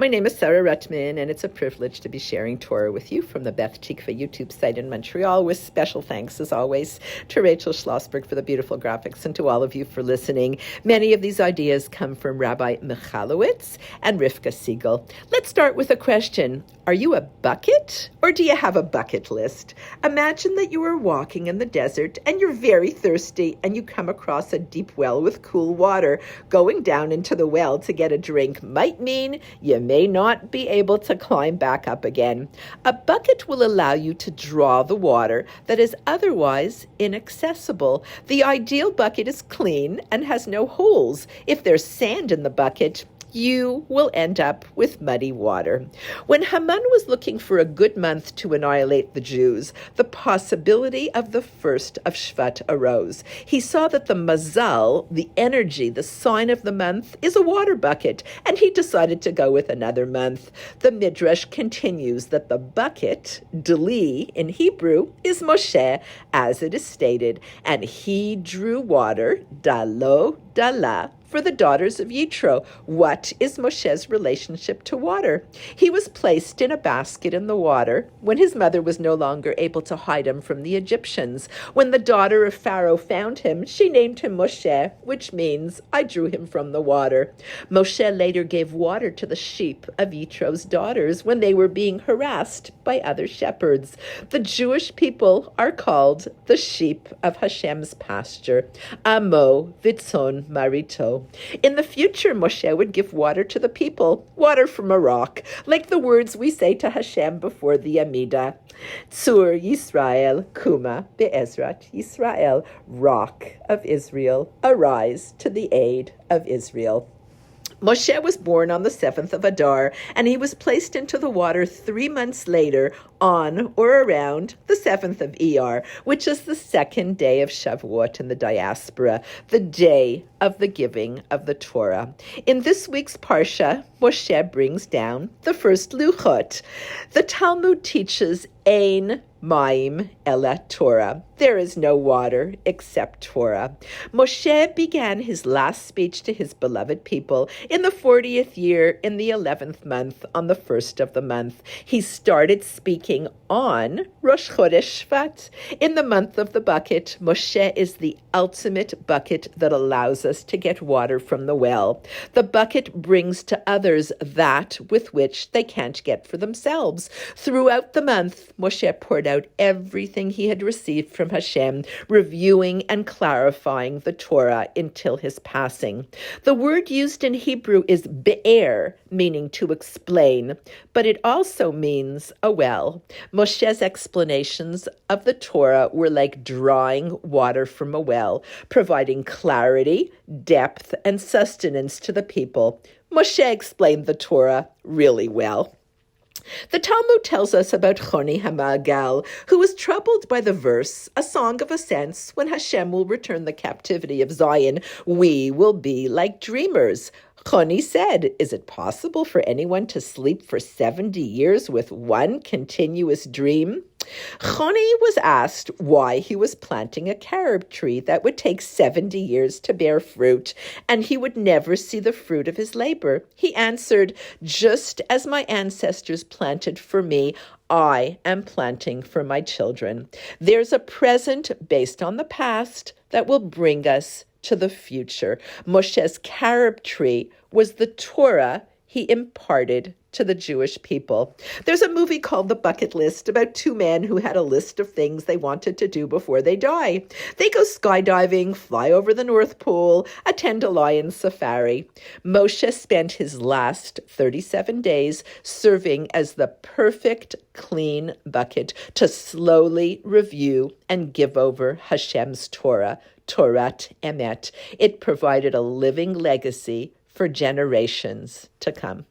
My name is Sarah Rutman, and it's a privilege to be sharing Torah with you from the Beth Tikva YouTube site in Montreal, with special thanks, as always, to Rachel Schlossberg for the beautiful graphics and to all of you for listening. Many of these ideas come from Rabbi Michalowitz and Rivka Siegel. Let's start with a question. Are you a bucket, or do you have a bucket list? Imagine that you are walking in the desert and you're very thirsty and you come across a deep well with cool water. Going down into the well to get a drink might mean you may not be able to climb back up again. A bucket will allow you to draw the water that is otherwise inaccessible. The ideal bucket is clean and has no holes. If there's sand in the bucket, you will end up with muddy water. When Haman was looking for a good month to annihilate the Jews, the possibility of the first of Shvat arose. He saw that the mazal, the energy, the sign of the month, is a water bucket, and he decided to go with another month. The Midrash continues that the bucket, deli in Hebrew, is Moshe, as it is stated, and he drew water, dalo, dala, for the daughters of Yitro. What is Moshe's relationship to water? He was placed in a basket in the water when his mother was no longer able to hide him from the Egyptians. When the daughter of Pharaoh found him, she named him Moshe, which means, I drew him from the water. Moshe later gave water to the sheep of Yitro's daughters when they were being harassed by other shepherds. The Jewish people are called the sheep of Hashem's pasture. Amo vitzon marito. In the future, Moshe would give water to the people, water from a rock, like the words we say to Hashem before the Amidah. Tzur Yisrael, Kuma be'ezrat Yisrael, rock of Israel, arise to the aid of Israel. Moshe was born on the 7th of Adar, and he was placed into the water 3 months later on or around the 7th of Iyar, which is the second day of Shavuot in the diaspora, the day of the giving of the Torah. In this week's Parsha, Moshe brings down the first Luchot. The Talmud teaches Ein Maim Ela Torah. There is no water except Torah. Moshe began his last speech to his beloved people in the 40th year, in the 11th month, on the 1st of the month. He started speaking on Rosh Chodesh Shvat. In the month of the bucket, Moshe is the ultimate bucket that allows us to get water from the well. The bucket brings to others that with which they can't get for themselves. Throughout the month, Moshe poured out everything he had received from Hashem, reviewing and clarifying the Torah until his passing. The word used in Hebrew is be'er, meaning to explain, but it also means a well. Moshe's explanations of the Torah were like drawing water from a well, providing clarity, depth, and sustenance to the people. Moshe explained the Torah really well. The Talmud tells us about Choni HaMa'agal, who was troubled by the verse, a song of ascents, when Hashem will return the captivity of Zion, we will be like dreamers. Choni said, is it possible for anyone to sleep for 70 years with one continuous dream? Choni was asked why he was planting a carob tree that would take 70 years to bear fruit, and he would never see the fruit of his labor. He answered, just as my ancestors planted for me, I am planting for my children. There's a present based on the past that will bring us to the future. Moshe's carob tree was the Torah he imparted to the Jewish people. There's a movie called The Bucket List about two men who had a list of things they wanted to do before they die. They go skydiving, fly over the North Pole, attend a lion safari. Moshe spent his last 37 days serving as the perfect clean bucket to slowly review and give over Hashem's Torah, Torat Emet. It provided a living legacy for generations to come.